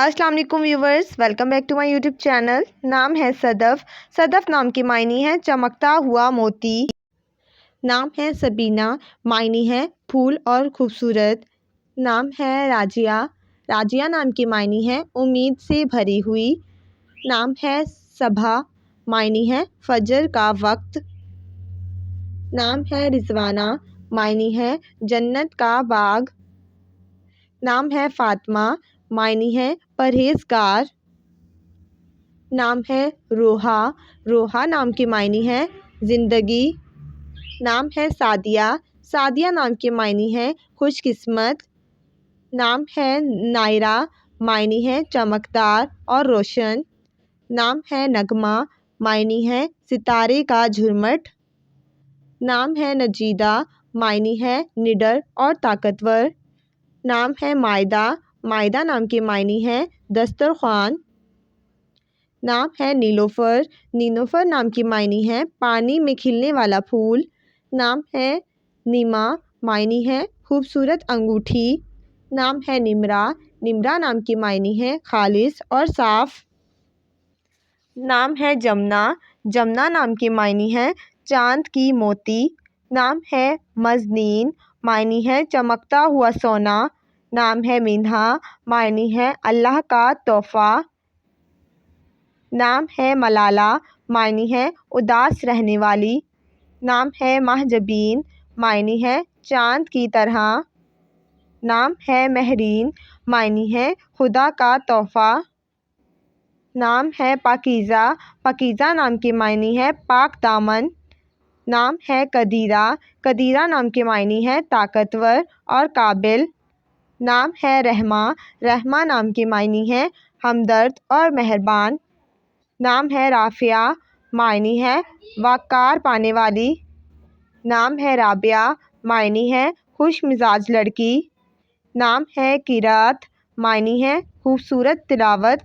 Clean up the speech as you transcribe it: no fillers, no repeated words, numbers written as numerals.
अस्सलाम वालेकुम viewers, welcome back to my YouTube channel. नाम है सदफ़। सदफ़ नाम की मायनी है चमकता हुआ मोती। नाम है सबीना, मायनी है फूल और खूबसूरत। नाम है राजिया। राजिया नाम की मायनी है उम्मीद से भरी हुई। नाम है सबा, मायनी है फजर का वक्त। नाम है रिजवाना, मायनी है जन्नत का बाग। नाम है फ़ातिमा, मायनी है परहेज़गार। नाम है रोहा। रोहा नाम की मायनी है ज़िंदगी। नाम है सादिया। सादिया नाम की मायनी है खुशकिस्मत। नाम है नायरा, मायनी है चमकदार और रोशन। नाम है नगमा, मायनी है सितारे का झुरमुट। नाम है नजीदा, मायनी है निडर और ताकतवर। नाम है मायदा। मायदा नाम की मायनी है दस्तरख्वान। नाम है नीलोफ़र। नीलोफ़र नाम की मायनी है पानी में खिलने वाला फूल। नाम है नीमा, मायनी है खूबसूरत अंगूठी। नाम है निमरा। निमरा नाम की मायनी है खालिस और साफ़। नाम है जमुना। जमुना नाम की मायनी है चाँद की मोती। नाम है मज़नीन, मायनी है चमकता हुआ सोना। नाम है मिन्हा, मायनी है अल्लाह का तोहफ़ा। नाम है मलाला, मायनी है उदास रहने वाली। नाम है महजबीन, मायनी है चाँद की तरह। नाम है महरीन, मायनी है खुदा का तोहफ़ा। नाम है पाकीज़ा। पाकीज़ा नाम की मायनी है पाक दामन। नाम है कदीरा। कदीरा नाम की मायनी है ताकतवर और काबिल। नाम है रहमा। रहमा नाम की मायनी है हमदर्द और मेहरबान। नाम है राफ़िया, मायनी है वक़ार पाने वाली। नाम है राबिया, मायनी है खुश मिजाज लड़की। नाम है किरात, मायनी है खूबसूरत तिलावत।